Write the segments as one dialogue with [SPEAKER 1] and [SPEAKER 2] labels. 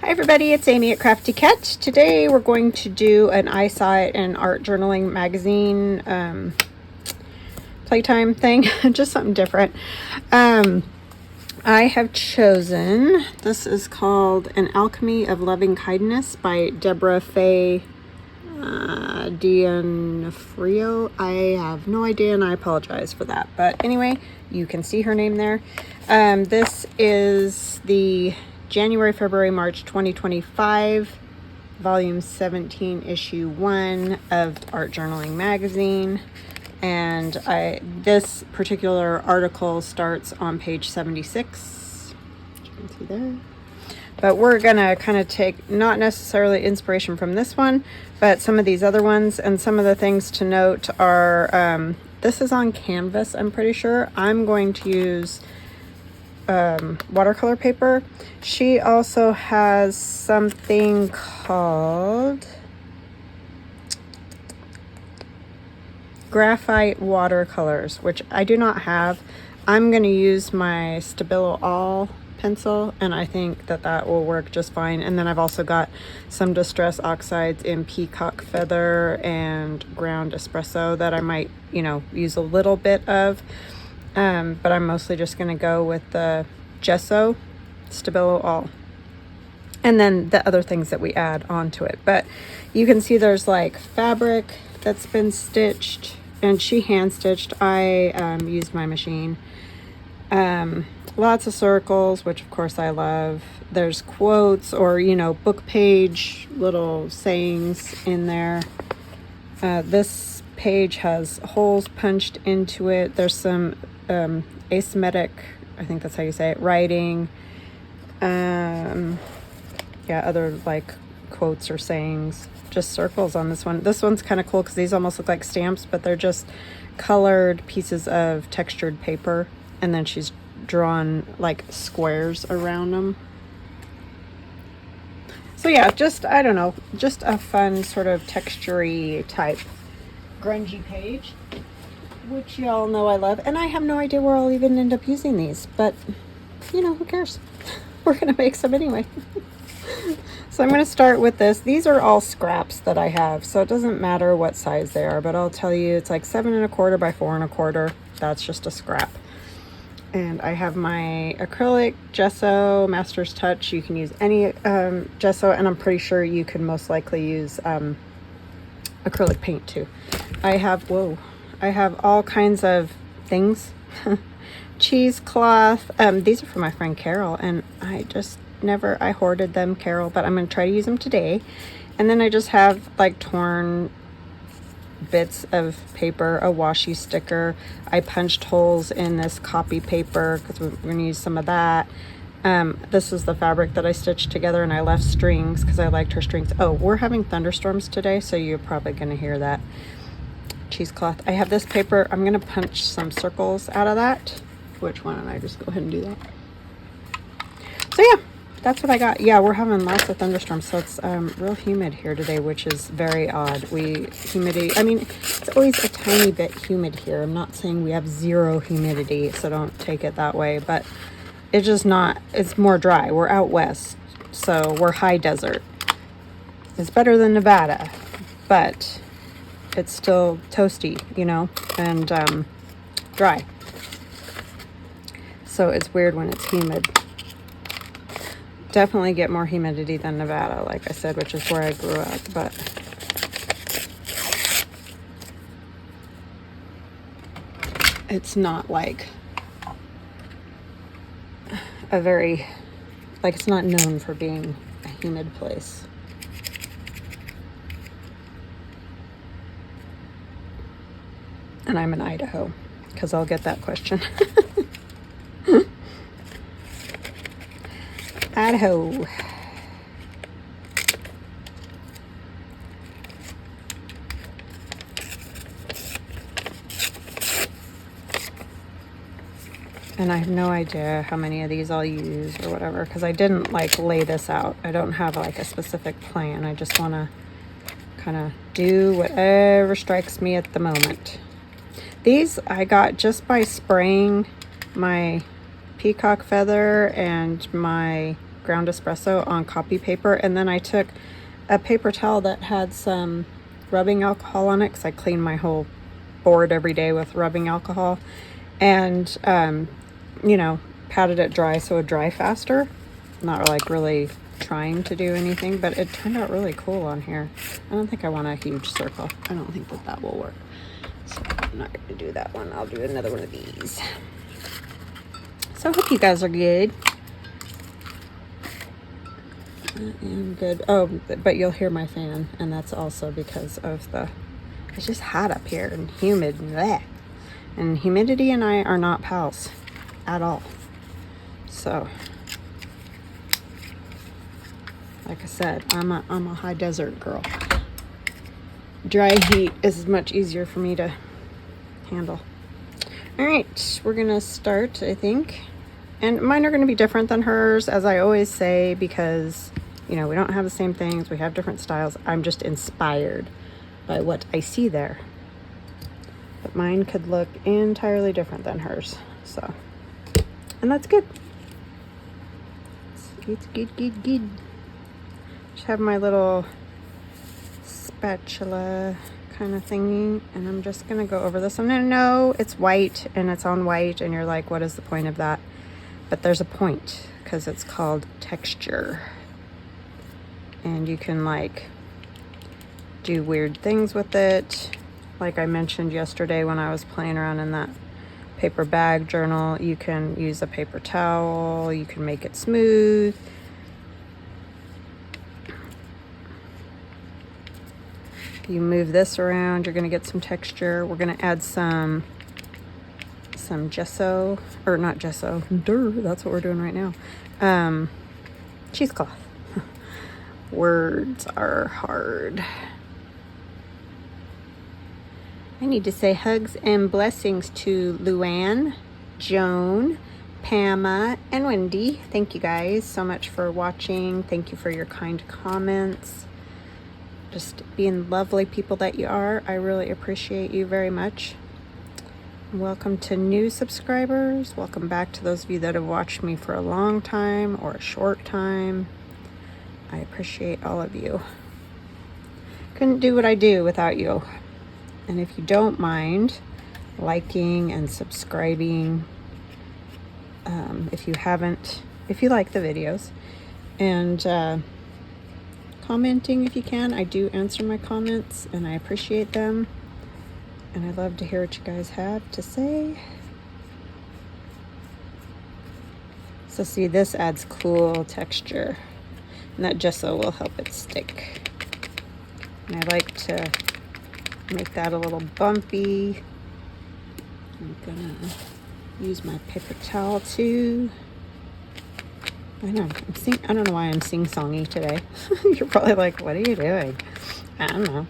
[SPEAKER 1] Hi everybody, it's Amy at Crafty Cat. Today we're going to do an I Saw It in Art Journaling magazine playtime thing, just something different. I have chosen, this is called An Alchemy of Loving Kindness by Deborah Fay D'Onofrio. I have no idea and I apologize for that, but anyway, you can see her name there. This is the January, February, March 2025, volume 17, issue 1 of Art Journaling magazine. And this particular article starts on page 76. You can see there. But we're going to kind of take not necessarily inspiration from this one, but some of these other ones. And some of the things to note are, this is on canvas, I'm pretty sure. I'm going to use watercolor paper. She also has something called graphite watercolors, which I do not have. I'm going to use my Stabilo All pencil, and I think that that will work just fine. And then I've also got some distress oxides in peacock feather and ground espresso that I might, use a little bit of. But I'm mostly just going to go with the gesso, Stabilo All, and then the other things that we add onto it. But you can see there's like fabric that's been stitched, and she hand stitched. I used my machine. Lots of circles, which of course I love. There's quotes or, book page little sayings in there. This page has holes punched into it. There's some asymmetric, I think that's how you say it, writing. Other like quotes or sayings, just circles on this one. This one's kind of cool because these almost look like stamps, but they're just colored pieces of textured paper, and then she's drawn like squares around them. So yeah, just, I don't know, just a fun sort of texture-y type grungy page, which y'all know I love. And I have no idea where I'll even end up using these, but who cares? We're gonna make some anyway. So I'm going to start with this. These are all scraps that I have, so it doesn't matter what size they are, but I'll tell you it's like 7 1/4 by 4 1/4. That's just a scrap. And I have my acrylic, gesso, master's touch. You can use any gesso, and I'm pretty sure you can most likely use acrylic paint too. I have all kinds of things. Cheesecloth. These are for my friend Carol, and I hoarded them, Carol, but I'm going to try to use them today. And then I just have like torn bits of paper, a washi sticker. I punched holes in this copy paper because we're going to use some of that. This is the fabric that I stitched together, and I left strings because I liked her strings. Oh, we're having thunderstorms today, so you're probably going to hear that. Cheesecloth. I have this paper. I'm going to punch some circles out of that. Which one? And I just go ahead and do that. So yeah, that's what I got. Yeah, we're having lots of thunderstorms, so it's real humid here today, which is very odd. Humidity, I mean, it's always a tiny bit humid here. I'm not saying we have zero humidity, so don't take it that way, but it's just not, it's more dry. We're out west, so we're high desert. It's better than Nevada, but it's still toasty, and dry. So it's weird when it's humid. Definitely get more humidity than Nevada, like I said, which is where I grew up, but it's not like it's not known for being a humid place. And I'm in Idaho, because I'll get that question. Idaho. And I have no idea how many of these I'll use or whatever, because I didn't lay this out. I don't have a specific plan. I just want to kind of do whatever strikes me at the moment. These I got just by spraying my peacock feather and my ground espresso on copy paper, and then I took a paper towel that had some rubbing alcohol on it, because I clean my whole board every day with rubbing alcohol, and you know, patted it dry so it would dry faster. Not like really trying to do anything, but it turned out really cool on here. I don't think I want a huge circle. I don't think that that will work, so I'm not going to do that one. I'll do another one of these. So I hope you guys are good. I am good. Oh, but you'll hear my fan, and that's also because of the, it's just hot up here and humid and bleh. And humidity and I are not pals at all. So, like I said, I'm a high desert girl. Dry heat is much easier for me to handle. All right, we're gonna start, I think. And mine are gonna be different than hers, as I always say, because, you know, we don't have the same things, we have different styles. I'm just inspired by what I see there. But mine could look entirely different than hers, so, and that's good. It's good. Just have my little spatula kind of thingy, and I'm just gonna go over this. And I know it's white and it's on white, and you're like, what is the point of that? But there's a point, because it's called texture, and you can like do weird things with it. Like I mentioned yesterday when I was playing around in that paper bag journal, you can use a paper towel, you can make it smooth. If you move this around, you're gonna get some texture. We're gonna add some gesso, or not gesso, that's what we're doing right now. Cheesecloth. Words are hard. I need to say hugs and blessings to Luann, Joan, Pamela, and Wendy. Thank you guys so much for watching. Thank you for your kind comments. Just being lovely people that you are. I really appreciate you very much. Welcome to new subscribers. Welcome back to those of you that have watched me for a long time or a short time. I appreciate all of you. Couldn't do what I do without you. And if you don't mind liking and subscribing, if you like the videos, and commenting if you can. I do answer my comments and I appreciate them. And I love to hear what you guys have to say. So see, this adds cool texture. And that gesso will help it stick. And I like to make that a little bumpy. I'm gonna use my paper towel too. I don't know why I'm sing-songy today. You're probably like, what are you doing? I don't know.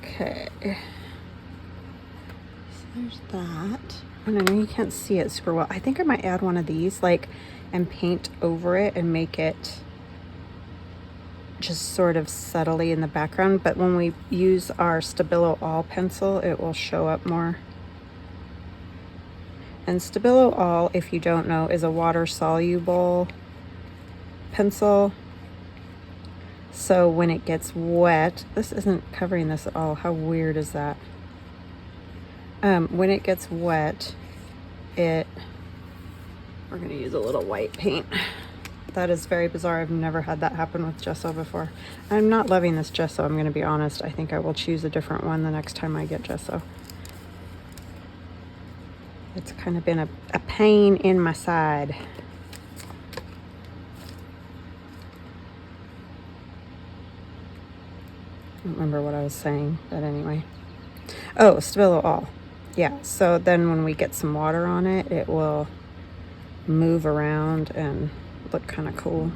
[SPEAKER 1] Okay, so there's that. And I know you can't see it super well. I think I might add one of these, like, and paint over it and make it just sort of subtly in the background. But when we use our Stabilo All pencil, it will show up more. And Stabilo All, if you don't know, is a water-soluble pencil. So when it gets wet, this isn't covering this at all. How weird is that? When it gets wet, we're gonna use a little white paint. That is very bizarre. I've never had that happen with gesso before. I'm not loving this gesso, I'm gonna be honest. I think I will choose a different one the next time I get gesso. It's kind of been a pain in my side. I don't remember what I was saying, but anyway. Oh, Stabilo All. Yeah, so then when we get some water on it, it will move around and look kind of cool.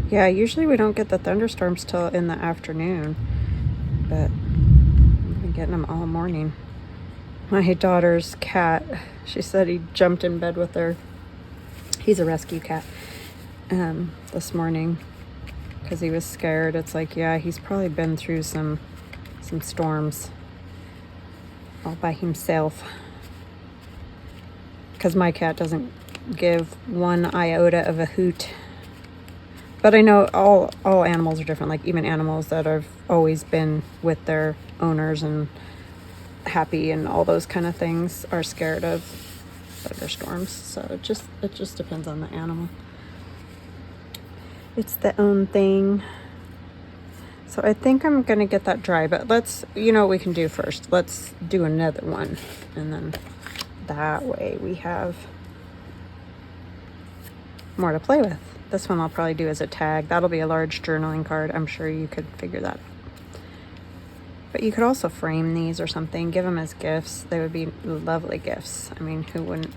[SPEAKER 1] Yeah, usually we don't get the thunderstorms till in the afternoon, but I've been getting them all morning. My daughter's cat, she said he jumped in bed with her. He's a rescue cat. This morning because he was scared. It's like, yeah, he's probably been through some some storms all by himself. Because my cat doesn't give one iota of a hoot. But I know all animals are different. Like even animals that have always been with their owners and happy and all those kind of things are scared of thunderstorms. So it just depends on the animal. It's the own thing. So I think I'm gonna get that dry, but you know what we can do first. Let's do another one, and then that way we have more to play with. This one I'll probably do as a tag. That'll be a large journaling card. I'm sure you could figure that out. But you could also frame these or something, give them as gifts. They would be lovely gifts. I mean, who wouldn't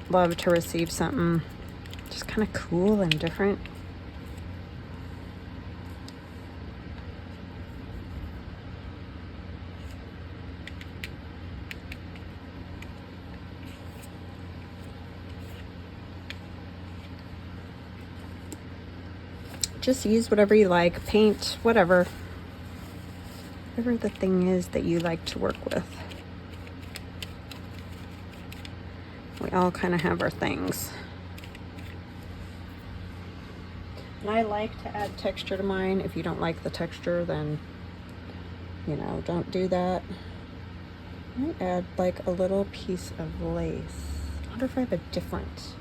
[SPEAKER 1] love to receive something just kind of cool and different? Just use whatever you like, paint, whatever the thing is that you like to work with. We all kind of have our things. And I like to add texture to mine. If you don't like the texture, then, you know, don't do that. I might add like a little piece of lace. I wonder if I have a different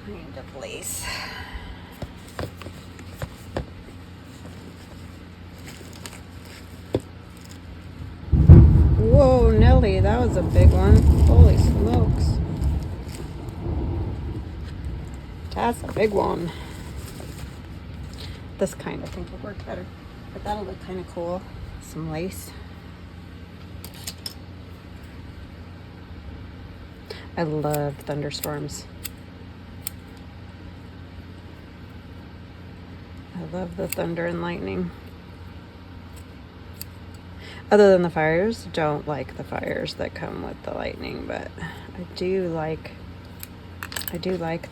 [SPEAKER 1] kind of lace. Whoa, Nelly, that was a big one. Holy smokes. That's a big one. This kind I think would work better. But that'll look kind of cool. Some lace. I love thunderstorms. I love the thunder and lightning. Other than the fires, don't like the fires that come with the lightning, but I do like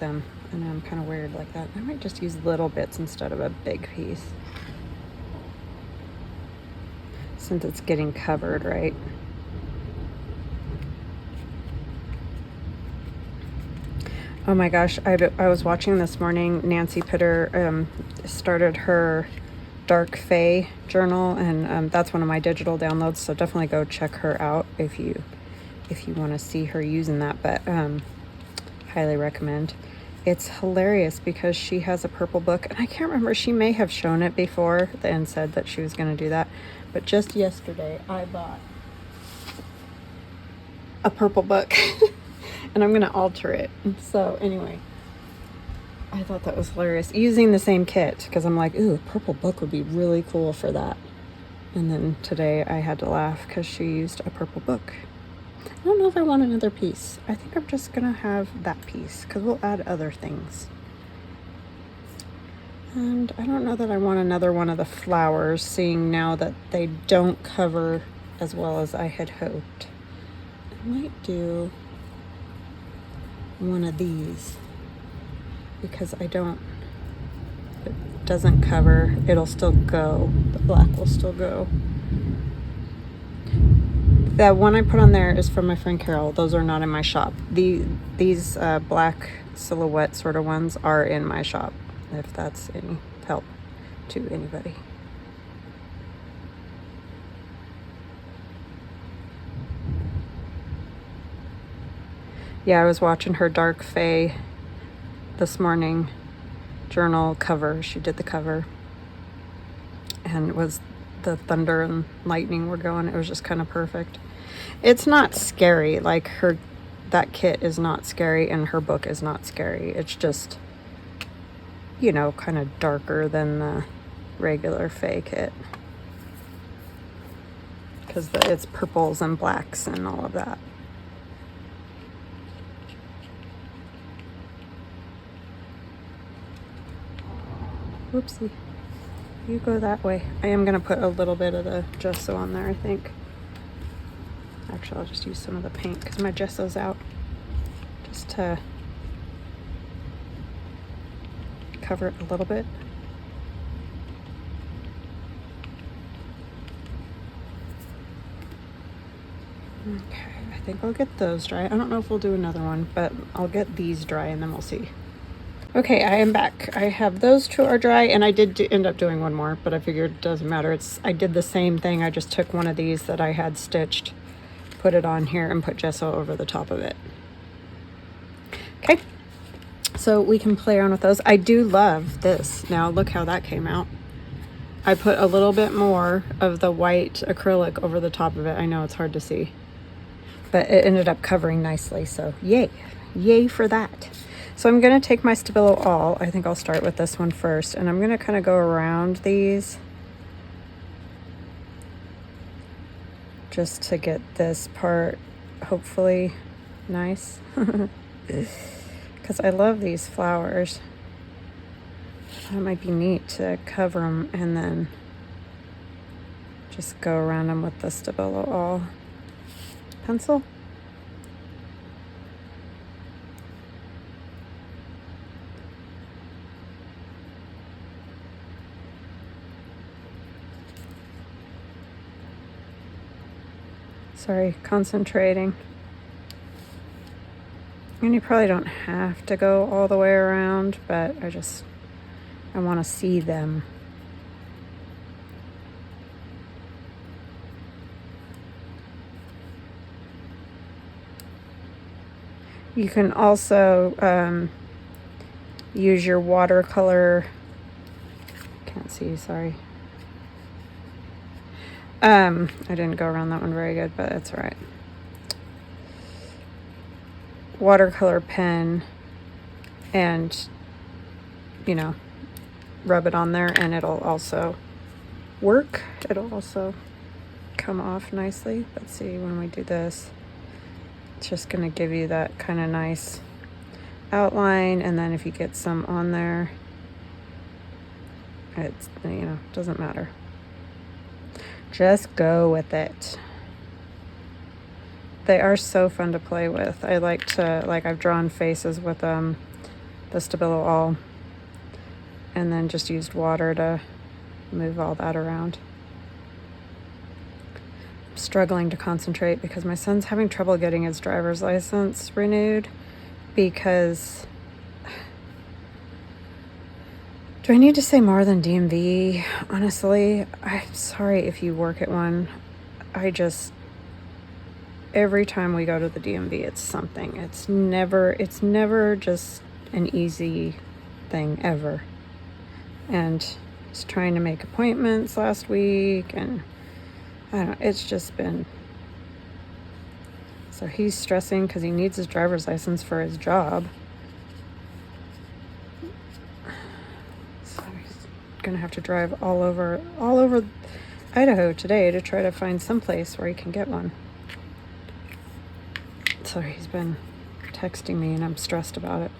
[SPEAKER 1] them. And I'm kind of weird like that. I might just use little bits instead of a big piece, since it's getting covered, right? Oh my gosh, I was watching this morning, Nancy Pitter started her Dark Fay journal, and that's one of my digital downloads, so definitely go check her out if you want to see her using that, but highly recommend. It's hilarious because she has a purple book, and I can't remember, she may have shown it before and said that she was going to do that, but just yesterday I bought a purple book and I'm going to alter it. So anyway, I thought that was hilarious, using the same kit, because I'm like, ooh, a purple book would be really cool for that. And then today I had to laugh because she used a purple book. I don't know if I want another piece. I think I'm just gonna have that piece because we'll add other things. And I don't know that I want another one of the flowers, seeing now that they don't cover as well as I had hoped. I might do one of these, because it doesn't cover, it'll still go, the black will still go. That one I put on there is from my friend Carol. Those are not in my shop. These black silhouette sort of ones are in my shop, if that's any help to anybody. Yeah, I was watching her Dark Fay this morning journal cover. She did the cover, and it was the thunder and lightning were going. It was just kind of perfect. It's not scary, like that kit is not scary, and her book is not scary. It's just, you know, kind of darker than the regular Fay kit, because it's purples and blacks and all of that. Whoopsie. You go that way. I am going to put a little bit of the gesso on there, I think. Actually, I'll just use some of the paint because my gesso's out. Just to cover it a little bit. Okay, I think I'll get those dry. I don't know if we'll do another one, but I'll get these dry and then we'll see. Okay, I am back. I have those two are dry, and I did end up doing one more, but I figured it doesn't matter. I did the same thing. I just took one of these that I had stitched, put it on here, and put gesso over the top of it. Okay, so we can play around with those. I do love this. Now look how that came out. I put a little bit more of the white acrylic over the top of it. I know it's hard to see, but it ended up covering nicely, so yay. Yay for that. So I'm going to take my Stabilo All. I think I'll start with this one first, and I'm going to kind of go around these just to get this part hopefully nice. Because I love these flowers. That might be neat to cover them and then just go around them with the Stabilo All pencil. Sorry, concentrating. And you probably don't have to go all the way around, but I want to see them. You can also use your watercolor. Can't see, sorry. I didn't go around that one very good, but that's all right. Watercolor pen and, you know, rub it on there and it'll also work. It'll also come off nicely. Let's see, when we do this, it's just going to give you that kind of nice outline, and then if you get some on there, it's, you know, doesn't matter. Just go with it. They are so fun to play with. I like to, I've drawn faces with the Stabilo All, and then just used water to move all that around. I'm struggling to concentrate because my son's having trouble getting his driver's license renewed because... Do I need to say more than DMV? Honestly, I'm sorry if you work at one. Every time we go to the DMV, it's something. It's never just an easy thing ever. And I was trying to make appointments last week, and I don't know, it's just been... So he's stressing because he needs his driver's license for his job. Gonna have to drive all over Idaho today to try to find someplace where he can get one. So he's been texting me and I'm stressed about it.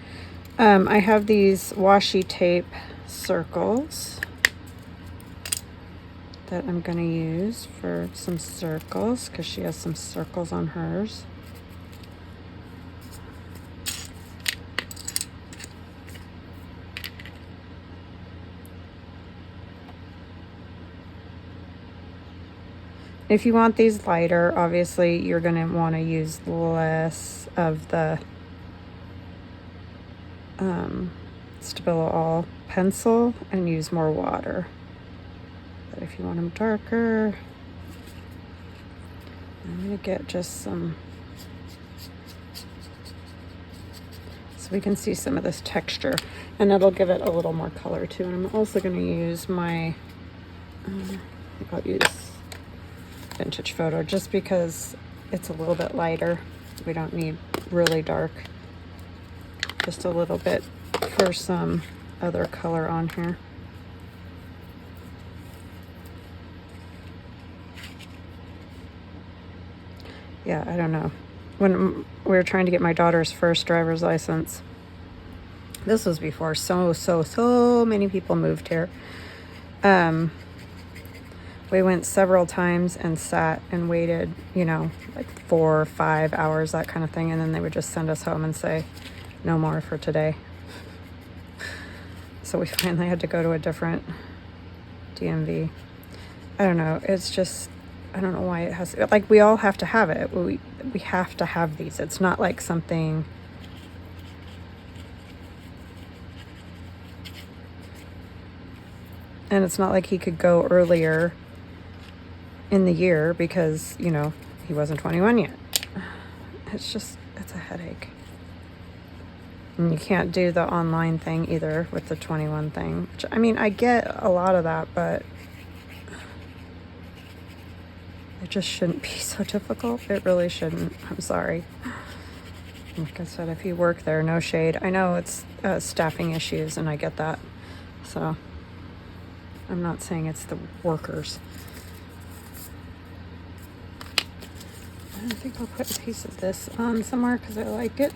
[SPEAKER 1] I have these washi tape circles that I'm gonna use for some circles because she has some circles on hers. If you want these lighter, obviously you're going to want to use less of the Stabilo All pencil and use more water. But if you want them darker, I'm going to get just some, so we can see some of this texture, and it'll give it a little more color too. And I'm also going to use my, I think I'll use Vintage Photo just because it's a little bit lighter. We don't need really dark, just a little bit for some other color on here. Yeah, I don't know. When we were trying to get my daughter's first driver's license, this was before so many people moved here. We went several times and sat and waited, you know, like 4 or 5 hours, that kind of thing. And then they would just send us home and say, no more for today. So we finally had to go to a different DMV. I don't know. It's just, I don't know why it has, like, we all have to have it. We have to have these. It's not like something, and it's not like he could go earlier in the year because, you know, he wasn't 21 yet. It's just, it's a headache. And you can't do the online thing either with the 21 thing. Which, I mean, I get a lot of that, but it just shouldn't be so difficult. It really shouldn't. I'm sorry. Like I said, if you work there, no shade. I know it's staffing issues, and I get that. So I'm not saying it's the workers. I think I'll put a piece of this on somewhere because I like it.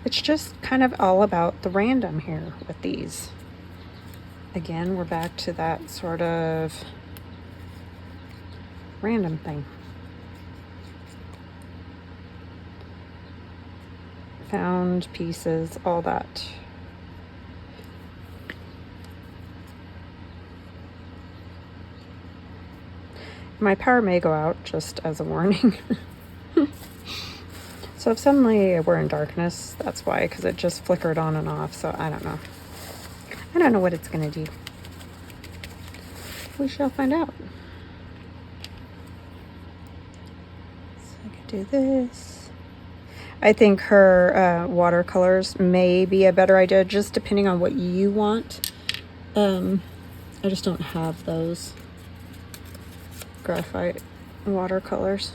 [SPEAKER 1] It's just kind of all about the random here with these. Again, we're back to that sort of random thing. Found pieces, all that. My power may go out, just as a warning. So if suddenly we're in darkness, that's why, because it just flickered on and off. So I don't know. I don't know what it's going to do. We shall find out. So I could do this. I think her watercolors may be a better idea, just depending on what you want. I just don't have those graphite watercolors.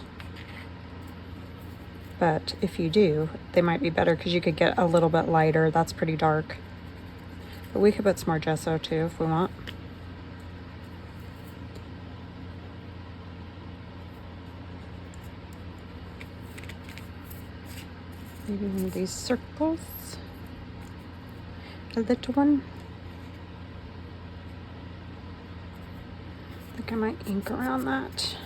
[SPEAKER 1] But if you do, they might be better because you could get a little bit lighter. That's pretty dark. But we could put some more gesso too if we want. Maybe one of these circles. A little one. I think I might ink around that.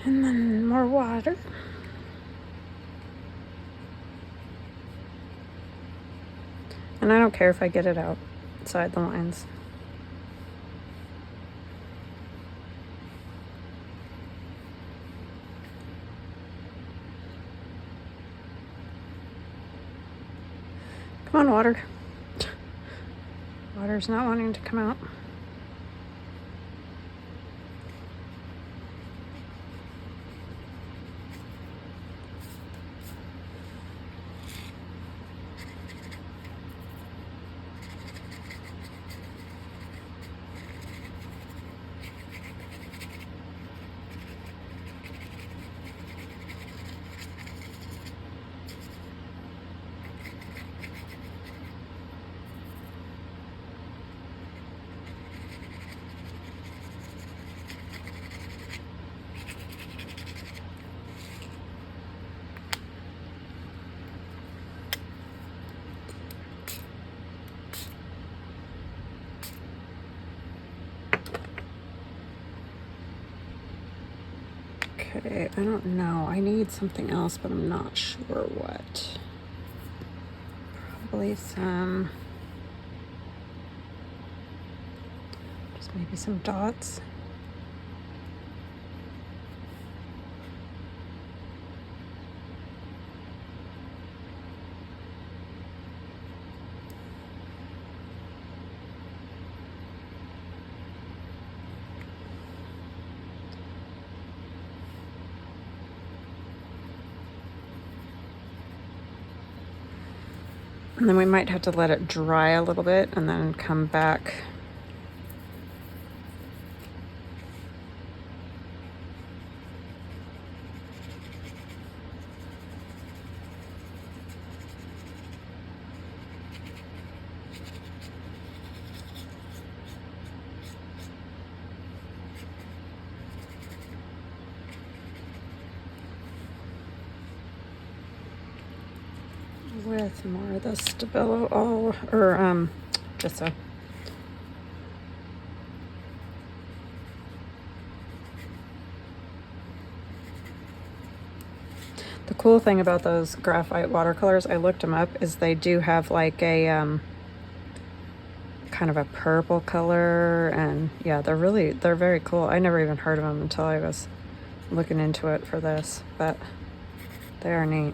[SPEAKER 1] And then more water. And I don't care if I get it outside the lines. Come on, water. Water's not wanting to come out. Okay, I don't know. I need something else, but I'm not sure what. Probably some, just maybe some dots. And then we might have to let it dry a little bit and then come back. With more of the Stabilo all, or gesso. The cool thing about those graphite watercolors, I looked them up, is they do have like a kind of a purple color, and yeah, they're very cool. I never even heard of them until I was looking into it for this, but they are neat.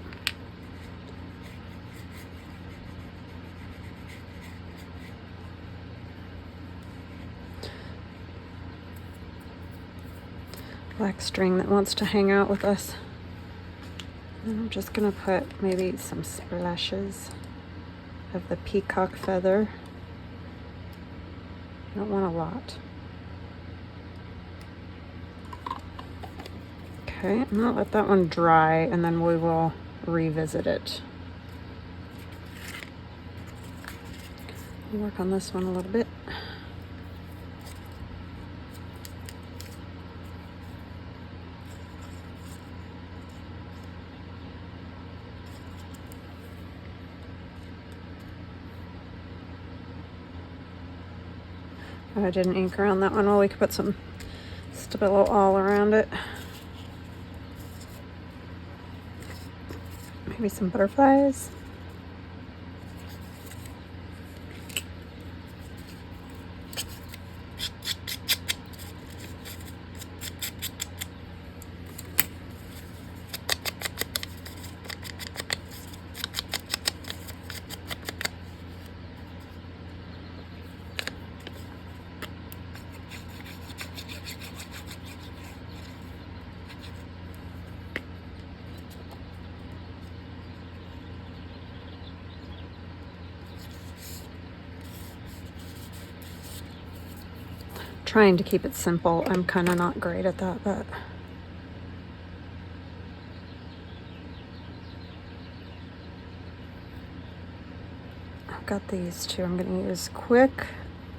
[SPEAKER 1] Black string that wants to hang out with us. And I'm just gonna put maybe some splashes of the peacock feather. I don't want a lot. Okay, I'm gonna let that one dry and then we will revisit it. I'll work on this one a little bit. Oh, I didn't ink around that one. Well, we could put some Stabilo all around it. Maybe some butterflies. Trying to keep it simple. I'm kind of not great at that, but I've got these two. I'm going to use Quick,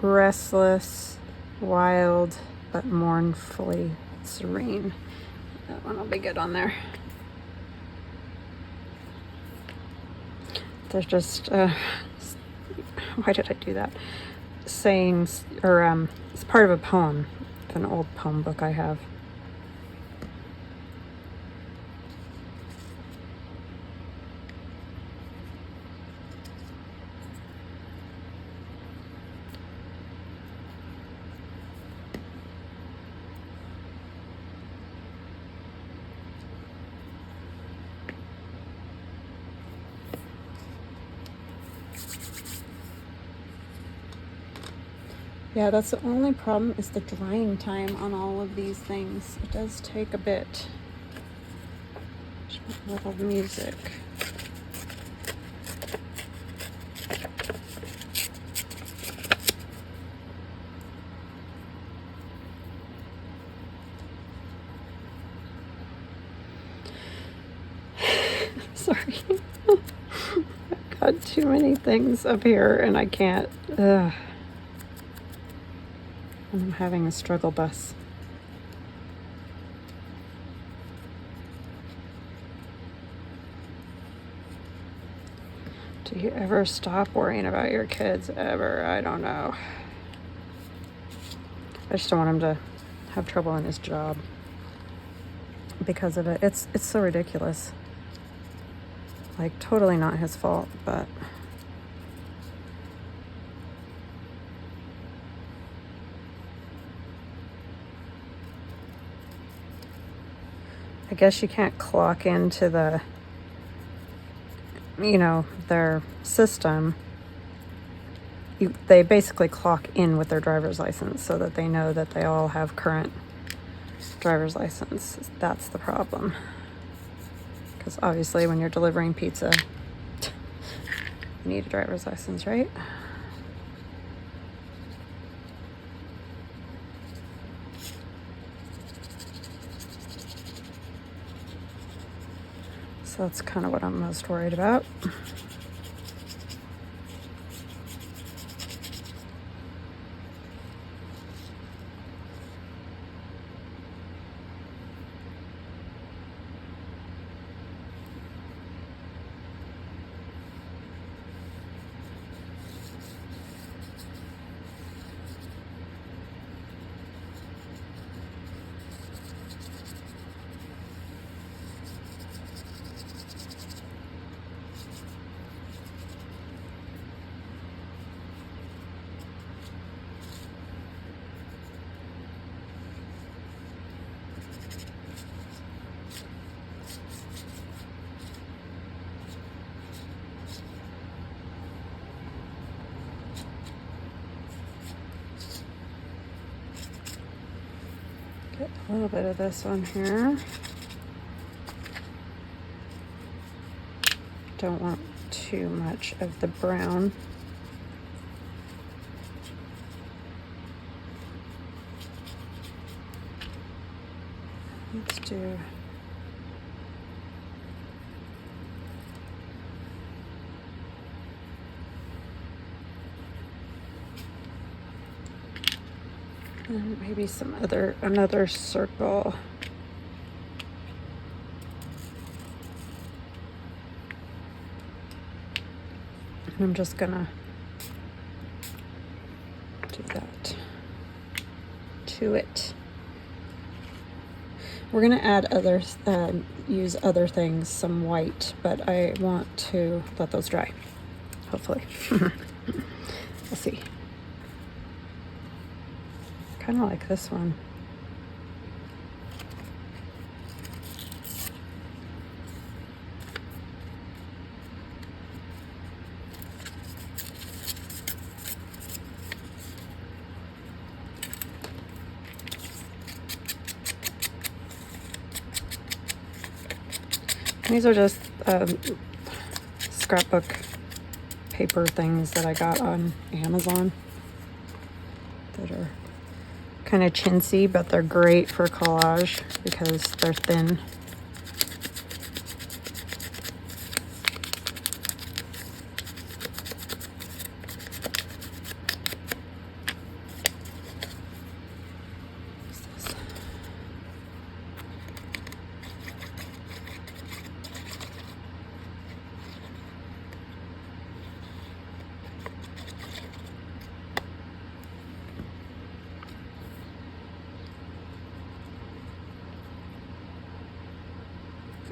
[SPEAKER 1] Restless, Wild, but Mournfully Serene. That one will be good on there. There's just, why did I do that? Sayings, or it's part of a poem, an old poem book I have. Yeah, that's the only problem, is the drying time on all of these things. It does take a bit. A little music. Sorry. I've got too many things up here and I can't. Ugh. I'm having a struggle bus. Do you ever stop worrying about your kids? Ever? I don't know. I just don't want him to have trouble in his job because of it. It's so ridiculous. Like, totally not his fault, but I guess you can't clock into the, you know, their system. They basically clock in with their driver's license so that they know that they all have current driver's license. That's the problem. Because obviously when you're delivering pizza, you need a driver's license, right? So that's kind of what I'm most worried about. Put a little bit of this on here. Don't want too much of the brown. Let's do and maybe another circle. And I'm just gonna do that to it. We're gonna add others, use other things, some white, but I want to let those dry, hopefully. We'll see. Kind of like this one. These are just scrapbook paper things that I got on Amazon that are kind of chintzy, but they're great for collage because they're thin.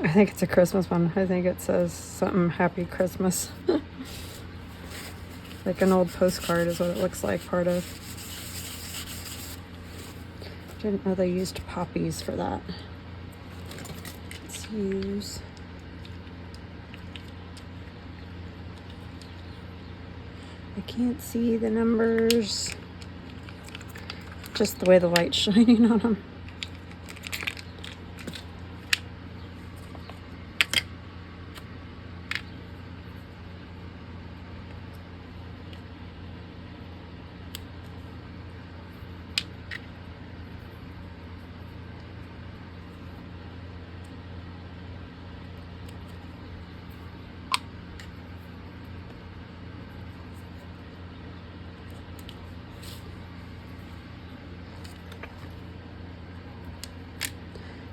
[SPEAKER 1] I think it's a Christmas one. I think it says something Happy Christmas. Like an old postcard is what it looks like, part of. Didn't know they used poppies for that. Let's use... I can't see the numbers. Just the way the light's shining on them.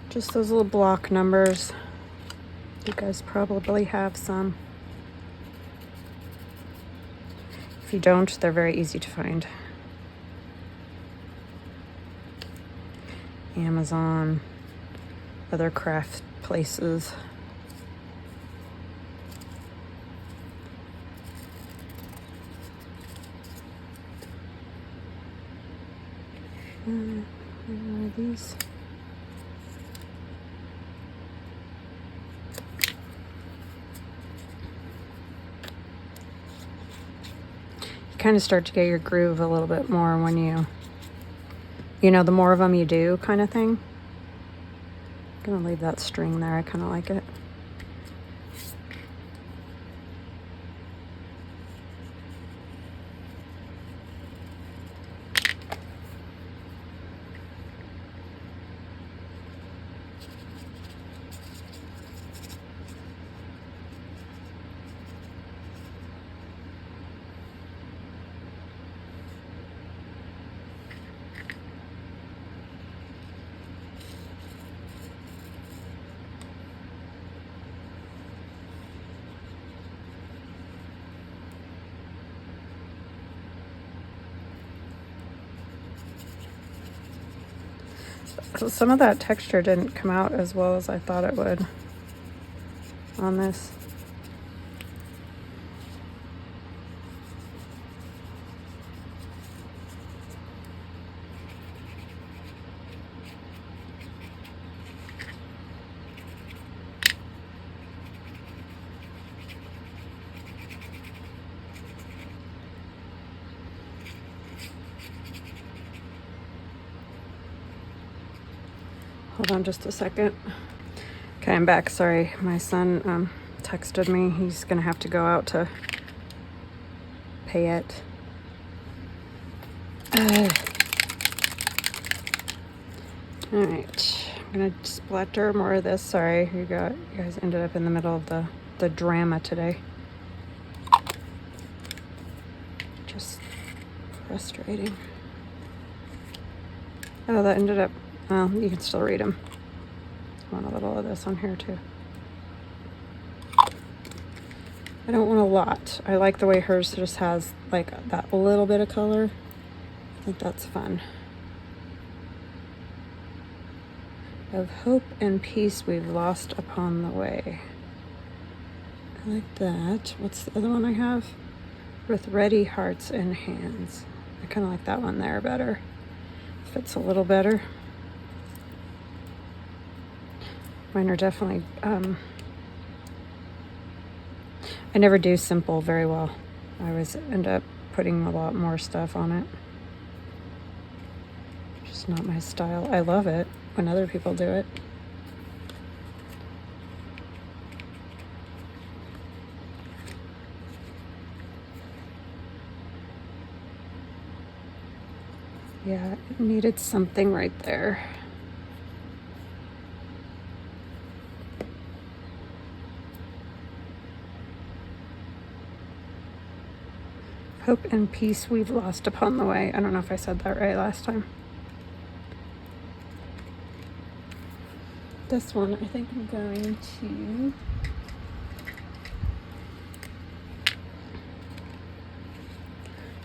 [SPEAKER 1] Just those little block numbers. You guys probably have some. If you don't, they're very easy to find. Amazon, other craft places. Where are these? Kind of start to get your groove a little bit more when you know, the more of them you do, kind of thing. I'm gonna leave that string there. I kind of like it. Some of that texture didn't come out as well as I thought it would on this. Hold on just a second. Okay, I'm back. Sorry, my son texted me. He's gonna have to go out to pay it. All right, I'm gonna splatter more of this. Sorry, you guys ended up in the middle of the drama today. Just frustrating. Oh, that ended up, well, you can still read them. I want a little of this on here too. I don't want a lot. I like the way hers just has like that little bit of color. I think that's fun. Of hope and peace we've lost upon the way. I like that. What's the other one I have? With ready hearts and hands. I kind of like that one there better. Fits a little better. Mine are definitely, I never do simple very well. I always end up putting a lot more stuff on it. Just not my style. I love it when other people do it. Yeah, it needed something right there. Hope and peace we've lost upon the way. I don't know if I said that right last time. This one, I think I'm going to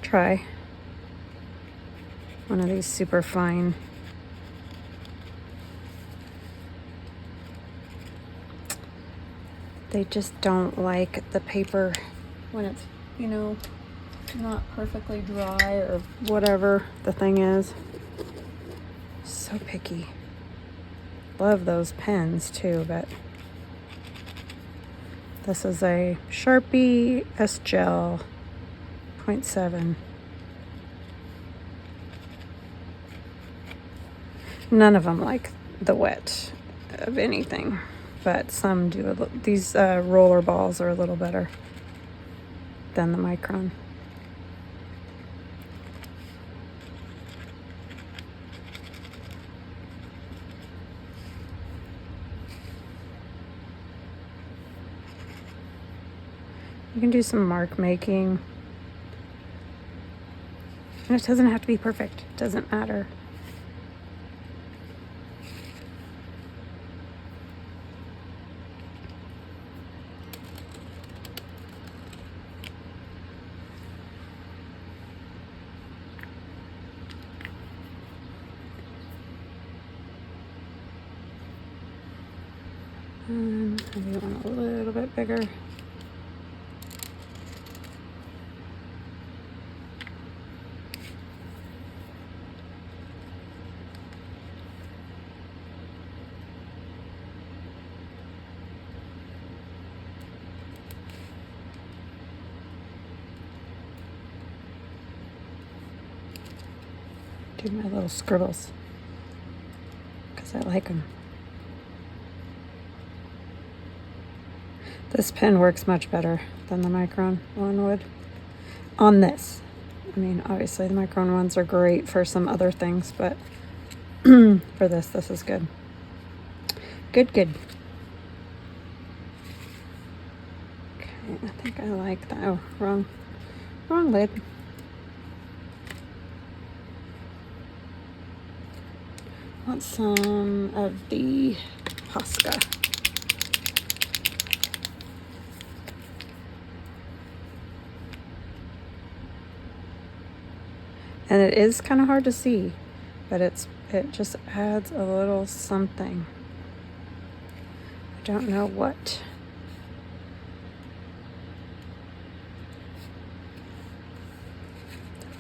[SPEAKER 1] try one of these super fine. They just don't like the paper when it's, you know, not perfectly dry or whatever the thing is. So picky. Love those pens too, but this is a Sharpie S Gel 0.7. None of them like the wet of anything, but some do. These roller balls are a little better than the Micron. You can do some mark making. And it doesn't have to be perfect. It doesn't matter. Maybe one a little bit bigger. Do my little scribbles because I like them. This pen works much better than the Micron one would on this. I mean, obviously the Micron ones are great for some other things, but for this is good. Good. Okay, I think I like that. Oh, wrong lid. Want some of the Posca. And it is kind of hard to see, but it just adds a little something. I don't know what.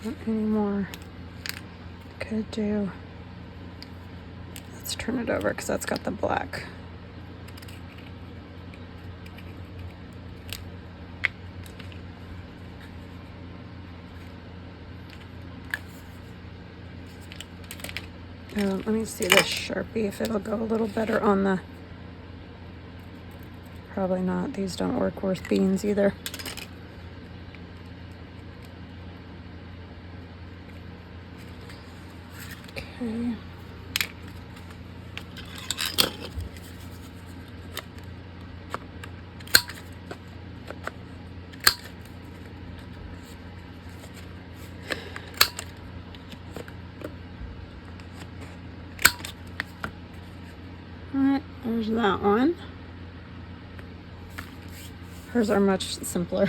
[SPEAKER 1] Don't anymore. Could do. Let's turn it over because that's got the black. Let me see this Sharpie, if it'll go a little better on the... Probably not. These don't work worth beans either. Okay. Alright, there's that one. Hers are much simpler.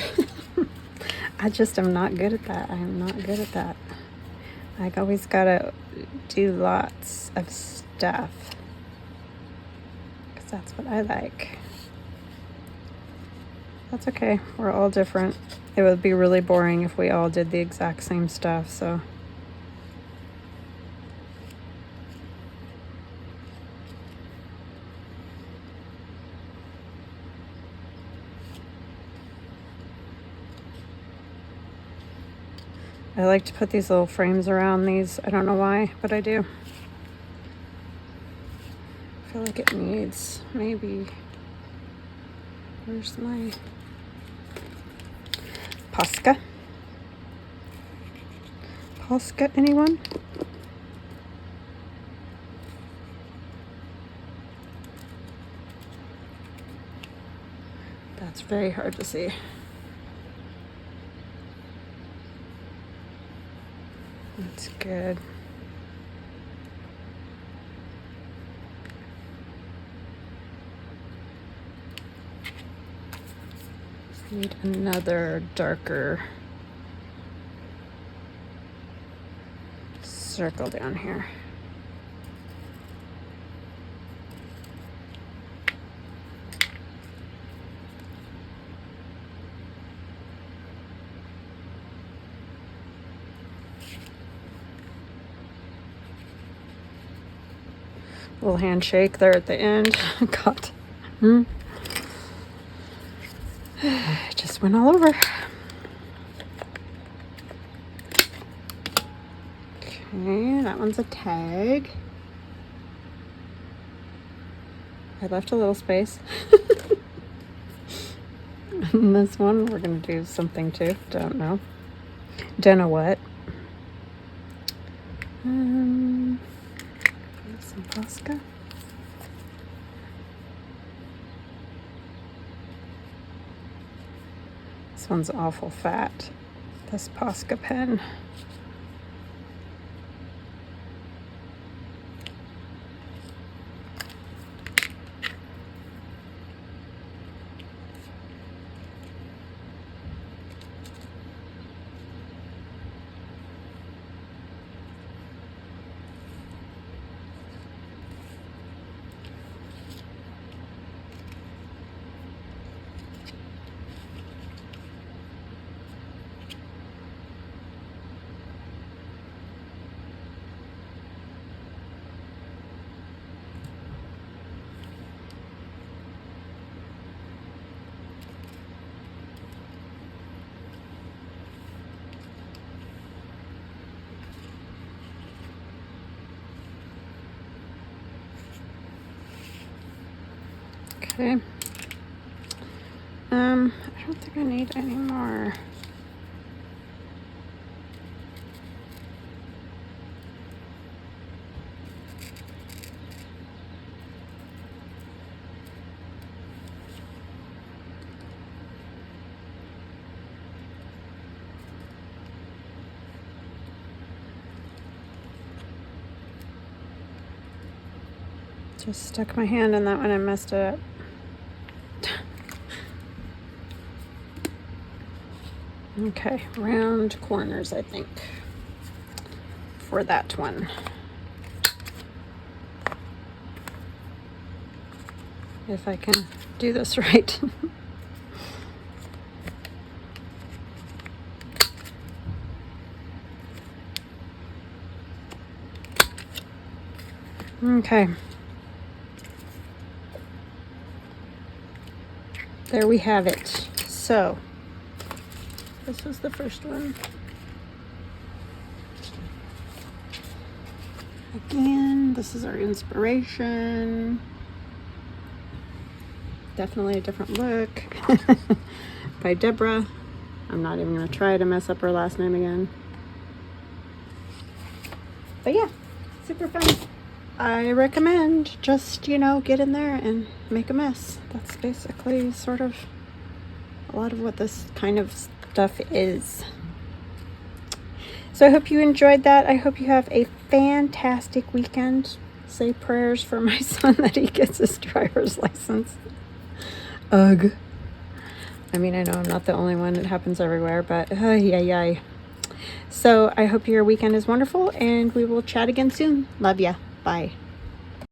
[SPEAKER 1] I just am not good at that. I am not good at that. I always gotta do lots of stuff, because that's what I like. That's okay. We're all different. It would be really boring if we all did the exact same stuff, so. I like to put these little frames around these. I don't know why, but I do. I feel like it needs maybe... Where's my... Posca? Posca, anyone? That's very hard to see. That's good. Need another darker circle down here. Little handshake there at the end. God. It just went all over. Okay, that one's a tag. I left a little space. And this one we're gonna do something too. Don't know. Don't know what. Some Posca. This one's awful fat, this Posca pen. Okay. I don't think I need any more. Just stuck my hand in that one and messed it up. Okay, round corners, I think, for that one. If I can do this right. Okay. There we have it. So, this was the first one. Again, this is our inspiration. Definitely a different look. By Deborah. I'm not even going to try to mess up her last name again. But yeah, super fun. I recommend just, you know, get in there and make a mess. That's basically sort of a lot of what this kind of stuff is. So I hope you enjoyed that. I hope you have a fantastic weekend. Say prayers for my son that he gets his driver's license. Ugh. I mean, I know I'm not the only one. It happens everywhere, but yeah. So I hope your weekend is wonderful, and we will chat again soon. Love ya. Bye.